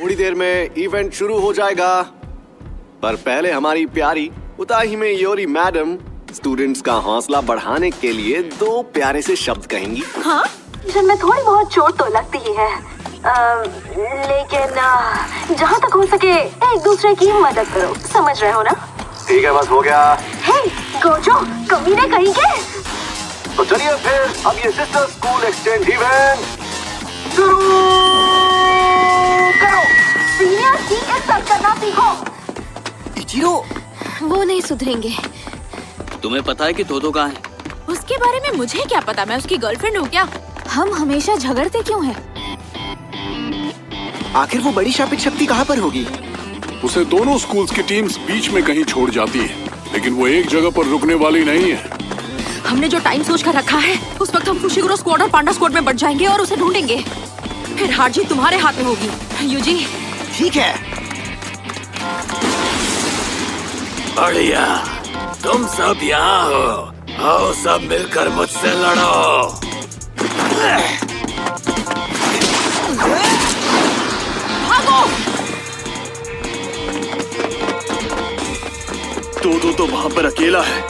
थोड़ी देर में इवेंट शुरू हो जाएगा, पर पहले हमारी प्यारी उताहिमे योरी मैडम स्टूडेंट्स का हौसला बढ़ाने के लिए 2 प्यारे से शब्द कहेंगी। हाँ? जिनमें थोड़ी बहुत चोट तो लगती ही है, लेकिन जहाँ तक हो सके एक दूसरे की मदद करो, समझ रहे हो ना? ठीक है, बस हो गया। हे गोजो, कमीने कहीं के? तो चलिए फिर अब ये सिस्टर स्कूल एक्सचेंज इवेंट शुरू करो। सीनियर की इज्जत करना सीखो। इचिरो, वो नहीं सुधरेंगे। तुम्हें पता है कि तोतो कहाँ है? उसके बारे में मुझे क्या पता, मैं उसकी गर्लफ्रेंड हूँ क्या? हम हमेशा झगड़ते क्यों हैं? आखिर वो बड़ी शापित शक्ति कहाँ पर होगी? उसे दोनों स्कूल्स की टीम्स बीच में कहीं छोड़ जाती है, लेकिन वो एक जगह पर रुकने वाली नहीं है। हमने जो टाइम सोच कर रखा है, उस वक्त हम फुशिगुरो स्क्वाड और पांडा स्क्वाड में बढ़ जाएंगे और उसे ढूंढेंगे। फिर हार जीत तुम्हारे हाथ में होगी, यूजी। ठीक है। बढ़िया, तुम सब यहाँ हो, आओ सब मिलकर मुझसे लड़ो। भागो! तोतो तो वहाँ पर अकेला है।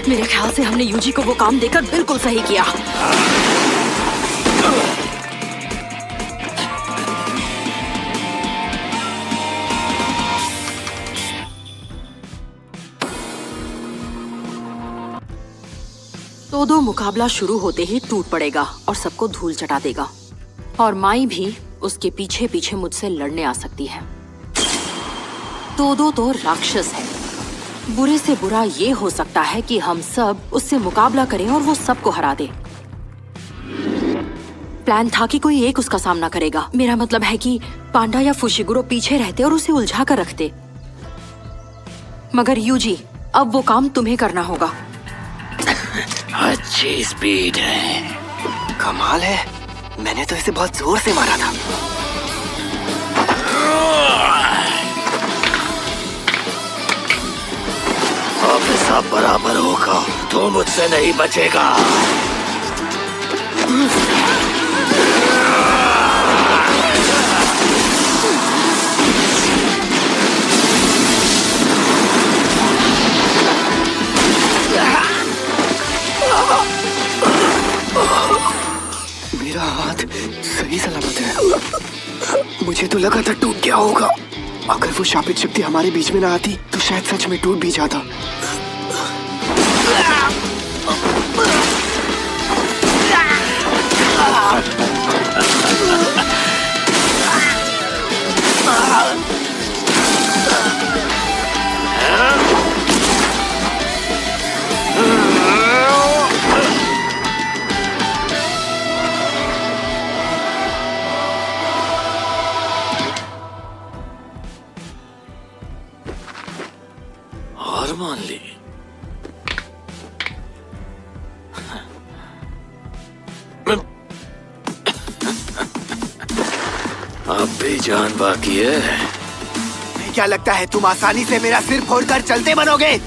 मेरे ख्याल से हमने यूजी को वो काम देकर बिल्कुल सही किया। तो मुकाबला शुरू होते ही टूट पड़ेगा और सबको धूल चटा देगा, और माई भी उसके पीछे पीछे मुझसे लड़ने आ सकती है। तो राक्षस है। बुरे से बुरा ये हो सकता है कि हम सब उससे मुकाबला करें और वो सबको हरा दे। प्लान था कि कोई एक उसका सामना करेगा। मेरा मतलब है कि पांडा या फुशिगुरो पीछे रहते और उसे उलझा कर रखते। मगर यूजी, अब वो काम तुम्हें करना होगा। अच्छी स्पीड है। कमाल है, मैंने तो इसे बहुत जोर से मारा था। अब सब बराबर होगा, तू मुझसे नहीं बचेगा। मेरा हाथ सही सलामत है। मुझे तो लगा था टूट गया होगा। अगर वो शापित शक्ति हमारे बीच में ना आती तो शायद सच में टूट भी जाता। हार मान ली। अब भी जान बाकी है। क्या लगता है तुम आसानी से मेरा सिर फोड़कर चलते बनोगे?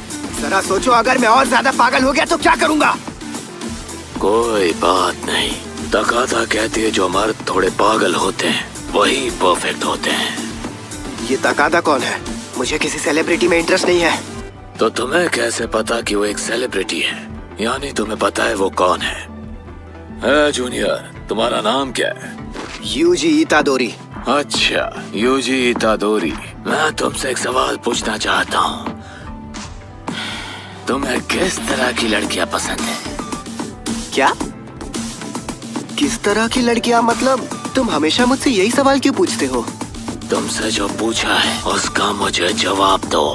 जरा सोचो, अगर मैं और ज्यादा पागल हो गया तो क्या करूंगा? कोई बात नहीं। तकादा कहती है जो मर्द थोड़े पागल होते हैं वही परफेक्ट होते हैं। ये तकादा कौन है? मुझे किसी सेलिब्रिटी में इंटरेस्ट नहीं है। तो तुम्हें कैसे पता कि वो एक सेलिब्रिटी है? यानी तुम्हें पता है वो कौन है? जूनियर, तुम्हारा नाम क्या है? यूजी इतादोरी। अच्छा, यूजी इतादोरी। मैं तुमसे एक सवाल पूछना चाहता हूँ। तुम्हें किस तरह की लड़कियाँ पसंद है? क्या? किस तरह की लड़कियाँ मतलब? तुम हमेशा मुझसे यही सवाल क्यों पूछते हो? तुमसे जो पूछा है उसका मुझे जवाब दो।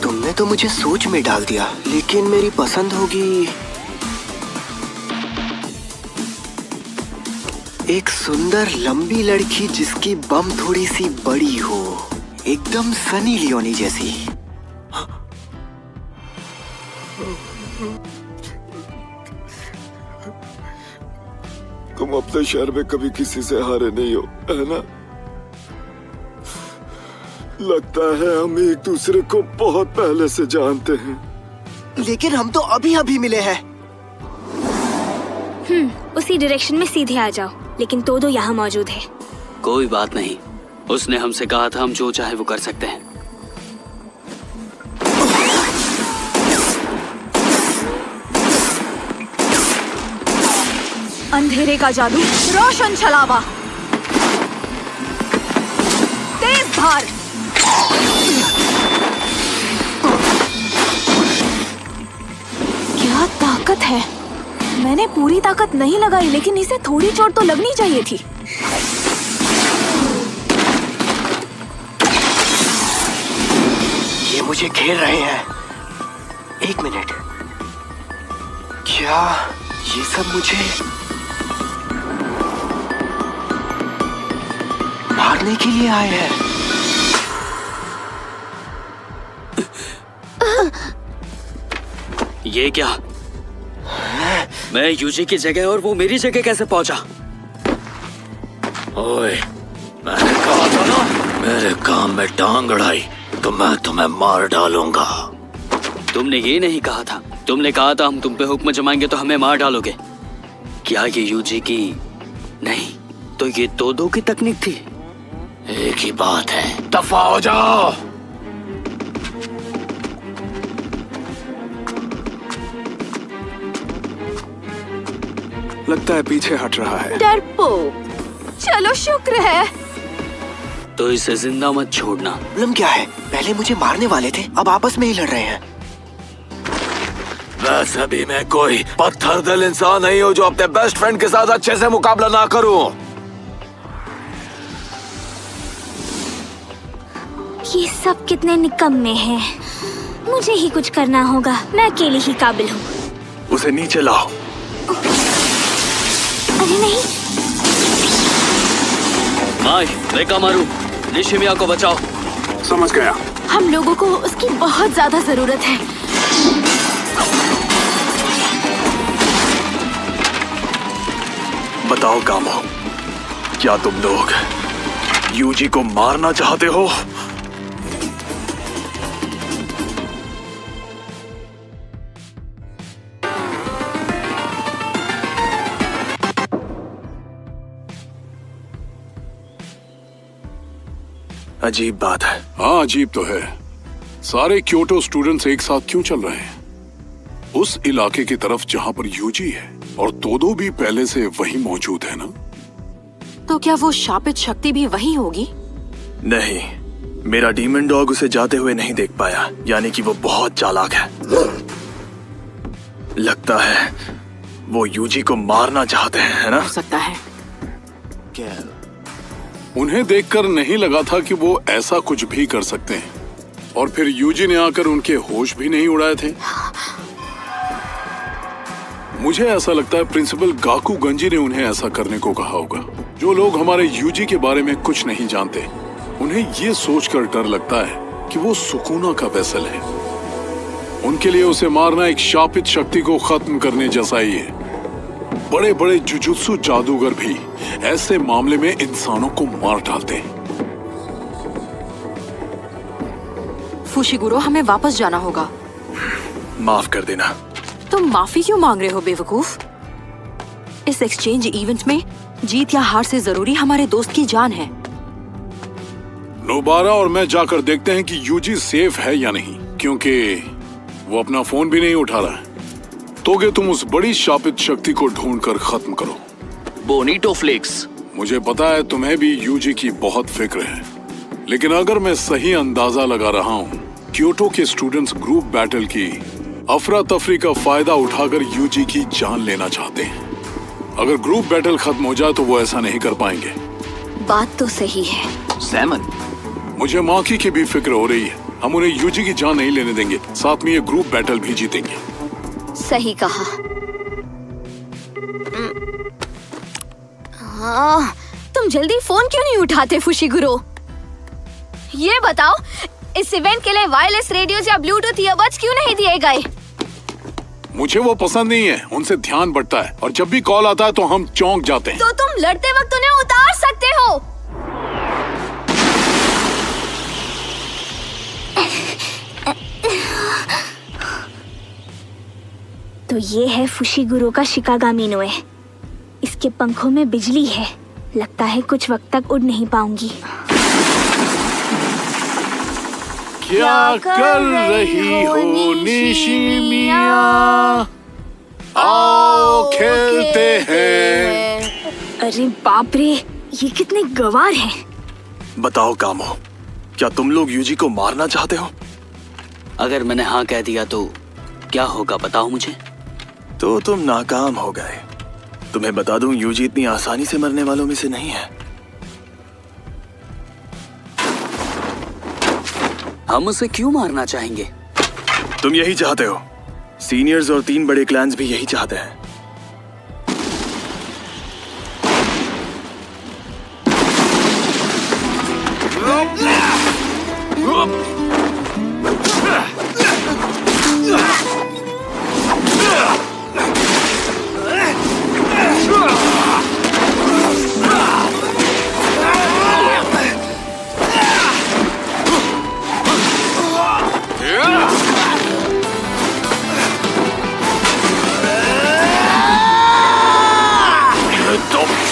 तुमने तो मुझे सोच में डाल दिया, लेकिन मेरी पसंद होगी एक सुंदर लंबी लड़की जिसकी बम थोड़ी सी बड़ी हो, एकदम सनी लियोनी जैसी। तुम अपने शहर में कभी किसी से हारे नहीं हो, है ना? लगता है हम एक दूसरे को बहुत पहले से जानते हैं। लेकिन हम तो अभी अभी मिले हैं। उसी डायरेक्शन में सीधे आ जाओ, लेकिन तो यहाँ मौजूद है। कोई बात नहीं, उसने हमसे कहा था हम जो चाहे वो कर सकते हैं। अंधेरे का जादू, रोशन छलावा, तेज धार। क्या ताकत है! मैंने पूरी ताकत नहीं लगाई, लेकिन इसे थोड़ी चोट तो लगनी चाहिए थी। ये मुझे घेर रहे हैं। एक मिनट, क्या ये सब मुझे मारने के लिए आए हैं? ये क्या? मैं यूजी की जगह और वो मेरी जगह कैसे पहुंचा? ओए, मैंने कहा था ना, मेरे काम में टांग अड़ाई तो मैं तुम्हें मार डालूंगा। तुमने ये नहीं कहा था। तुमने कहा था हम तुम पे हुक्म जमाएंगे तो हमें मार डालोगे। क्या ये यूजी की नहीं तो ये तोदो की तकनीक थी? एक ही बात है, दफा हो जाओ। लगता है पीछे हट रहा है। डरपोक, चलो शुक्र है। तो इसे जिंदा मत छोड़ना। प्रॉब्लम क्या है? पहले मुझे मारने वाले थे, अब आपस में ही लड़ रहे हैं। वैसे भी मैं कोई पत्थर दिल इंसान नहीं हूँ जो अपने बेस्ट फ्रेंड के साथ अच्छे से मुकाबला ना करूँ। ये सब कितने निकम्मे हैं। मुझे ही कुछ करना होगा, मैं अकेली ही काबिल हूँ। उसे नीचे लाओ। अरे नहीं, माई, रेकामारू, निशिमिया को बचाओ। समझ गया। हम लोगों को उसकी बहुत ज्यादा जरूरत है। बताओ कामो, क्या तुम लोग यूजी को मारना चाहते हो? अजीब बात है। हाँ, अजीब तो है। सारे क्योटो स्टूडेंट्स एक साथ क्यों चल रहे हैं? उस इलाके की तरफ जहाँ पर यूजी है और तोदो भी पहले से वहीं मौजूद है ना? तो क्या वो शापित शक्ति भी वही होगी? नहीं, मेरा डीमन डॉग उसे जाते हुए नहीं देख पाया, यानी कि वो बहुत चालाक है। लगता है वो यूजी को मारना चाहते हैं, है ना? हो सकता है। क्या? उन्हें देखकर नहीं लगा था कि वो ऐसा कुछ भी कर सकते हैं। और फिर यूजी ने आकर उनके होश भी नहीं उड़ाए थे। मुझे ऐसा लगता है प्रिंसिपल गाकू गंजी ने उन्हें ऐसा करने को कहा होगा। जो लोग हमारे यूजी के बारे में कुछ नहीं जानते, उन्हें ये सोचकर डर लगता है कि वो सुकूना का वेसल है। उनके लिए उसे मारना एक शापित शक्ति को खत्म करने जैसा ही है। बड़े बड़े जुजुत्सु जादूगर भी ऐसे मामले में इंसानों को मार डालते हैं। फुशिगुरो, हमें वापस जाना होगा। माफ कर देना। तुम माफी क्यों मांग रहे हो बेवकूफ? इस एक्सचेंज इवेंट में जीत या हार से जरूरी हमारे दोस्त की जान है। नोबारा और मैं जाकर देखते हैं कि यूजी सेफ है या नहीं, क्योंकि वो अपना फोन भी नहीं उठा रहा है। तोगे तुम उस बड़ी शापित शक्ति को ढूंढकर खत्म करो। बोनीटो फ्लेक्स। मुझे पता है तुम्हें भी यूजी की बहुत फिक्र है, लेकिन अगर मैं सही अंदाजा लगा रहा हूँ, क्योटो के स्टूडेंट्स ग्रुप बैटल की अफरा तफरी का फायदा उठाकर यूजी की जान लेना चाहते हैं। अगर ग्रुप बैटल खत्म हो जाए तो वो ऐसा नहीं कर पाएंगे। बात तो सही है। सैमन, मुझे माकी की भी फिक्र हो रही है। हम उन्हें यूजी की जान नहीं लेने देंगे, साथ में ये ग्रुप बैटल भी जीतेंगे। सही कहा। हाँ, तुम जल्दी फोन क्यों नहीं उठाते फुशिगुरो? ये बताओ, इस इवेंट के लिए वायरलेस रेडियोज या ब्लूटूथ ईयरबड्स क्यों नहीं दिए गए? मुझे वो पसंद नहीं है, उनसे ध्यान बढ़ता है और जब भी कॉल आता है तो हम चौंक जाते हैं। तो तुम लड़ते वक्त उन्हें उतार सकते हो। तो ये है फुशिगुरो का शिकागामी नोए। इसके पंखों में बिजली है, लगता है कुछ वक्त तक उड़ नहीं पाऊंगी। क्या कर रही हो निशिमिया? आओ खेलते हैं। अरे बाप रे, ये कितने गवार हैं। बताओ कामो, क्या तुम लोग यूजी को मारना चाहते हो? अगर मैंने हाँ कह दिया तो क्या होगा बताओ मुझे। तो तुम नाकाम हो गए। तुम्हें बता दूं, यूजी इतनी आसानी से मरने वालों में से नहीं है। हम उसे क्यों मारना चाहेंगे? तुम यही चाहते हो। सीनियर्स और 3 बड़े क्लैंस भी यही चाहते हैं।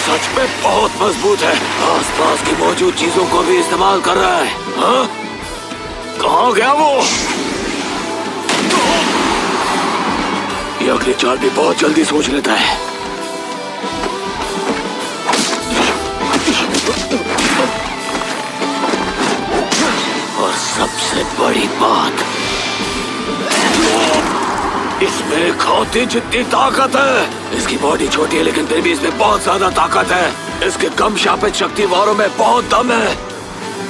सच में बहुत मजबूत है। आसपास की मौजूद चीजों को भी इस्तेमाल कर रहा है। हाँ? कहाँ गया वो? ये अगली चाल भी बहुत जल्दी सोच लेता है। और सबसे बड़ी बात, इसमें खोती जितनी ताकत है। इसकी बॉडी छोटी है लेकिन फिर भी इसमें बहुत ज्यादा ताकत है। इसके कम शापित शक्ति वारों में बहुत दम है।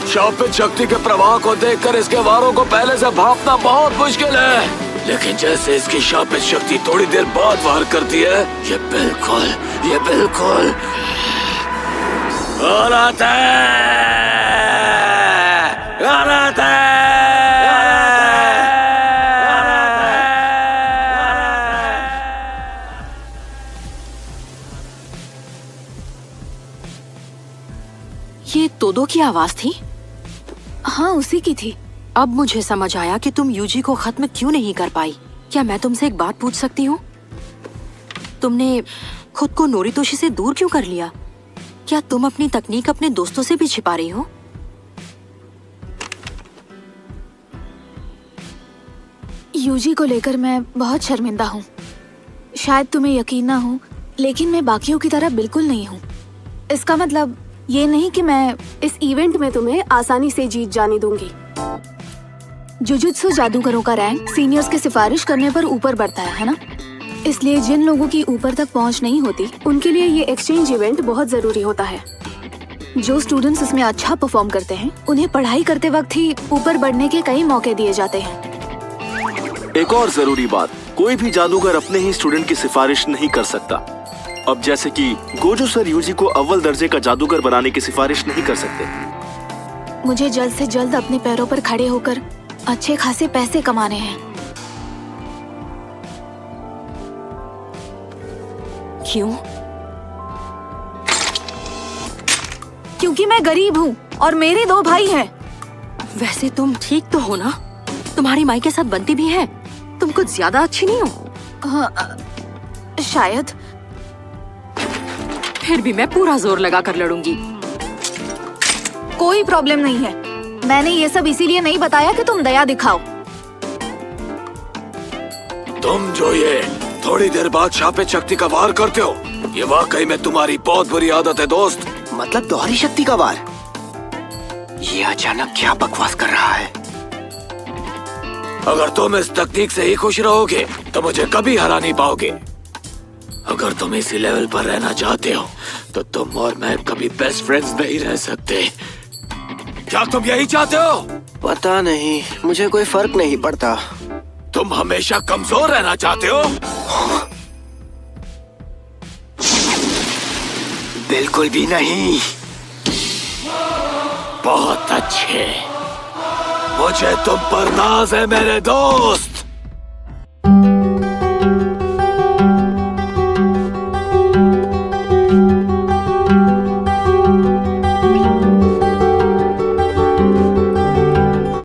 शापित शक्ति के प्रवाह को देखकर इसके वारों को पहले से भांपना बहुत मुश्किल है। लेकिन जैसे इसकी शापित शक्ति थोड़ी देर बाद वार करती है, ये बिल्कुल गलत है। ये तोदो की आवाज थी? हाँ, उसी की थी। अब मुझे समझ आया कि तुम यूजी को खत्म क्यों नहीं कर पाई। क्या मैं तुमसे एक बात पूछ सकती हूँ? तुमने खुद को नोरितोशी से दूर क्यों कर लिया? क्या तुम अपनी तकनीक अपने दोस्तों से भी छिपा रही हो? यूजी को लेकर मैं बहुत शर्मिंदा हूँ। शायद तुम्हें यकीन ना हो, लेकिन मैं बाकियों की तरह बिल्कुल नहीं हूँ। इसका मतलब ये नहीं कि मैं इस इवेंट में तुम्हें आसानी से जीत जाने दूंगी। जुजुत्सु जादूगरों का रैंक सीनियर्स की सिफारिश करने पर ऊपर बढ़ता है ना? इसलिए जिन लोगों की ऊपर तक पहुंच नहीं होती, उनके लिए ये एक्सचेंज इवेंट बहुत जरूरी होता है। जो स्टूडेंट्स इसमें अच्छा परफॉर्म करते हैं, उन्हें पढ़ाई करते वक्त ही ऊपर बढ़ने के कई मौके दिए जाते हैं। एक और जरूरी बात, कोई भी जादूगर अपने ही स्टूडेंट की सिफारिश नहीं कर सकता। अब जैसे कि गोजो सर यूजी को अव्वल दर्जे का जादूगर बनाने की सिफारिश नहीं कर सकते। मुझे जल्द से जल्द अपने पैरों पर खड़े होकर अच्छे खासे पैसे कमाने हैं। क्यों? क्योंकि मैं गरीब हूँ और मेरे 2 भाई हैं। वैसे तुम ठीक तो हो ना? तुम्हारी माई के साथ बनती भी है। तुम कुछ ज्यादा अच्छी नहीं हो। हाँ, शायद। फिर भी मैं पूरा जोर लगा कर लड़ूंगी। कोई प्रॉब्लम नहीं है। मैंने ये सब इसीलिए नहीं बताया कि तुम दया दिखाओ। तुम जो ये थोड़ी देर बाद शापित शक्ति का वार करते हो, ये वाकई में तुम्हारी बहुत बुरी आदत है दोस्त। मतलब दोहरी शक्ति का वार? ये अचानक क्या बकवास कर रहा है? अगर तुम इस तकनीक से ही खुश रहोगे तो मुझे कभी हरा नहीं पाओगे। अगर तुम इसी लेवल पर रहना चाहते हो तो तुम और मैं कभी बेस्ट फ्रेंड्स नहीं रह सकते। क्या तुम यही चाहते हो? पता नहीं, मुझे कोई फर्क नहीं पड़ता। तुम हमेशा कमजोर रहना चाहते हो? बिल्कुल भी नहीं। बहुत अच्छे, मुझे तुम पर नाज है मेरे दोस्त।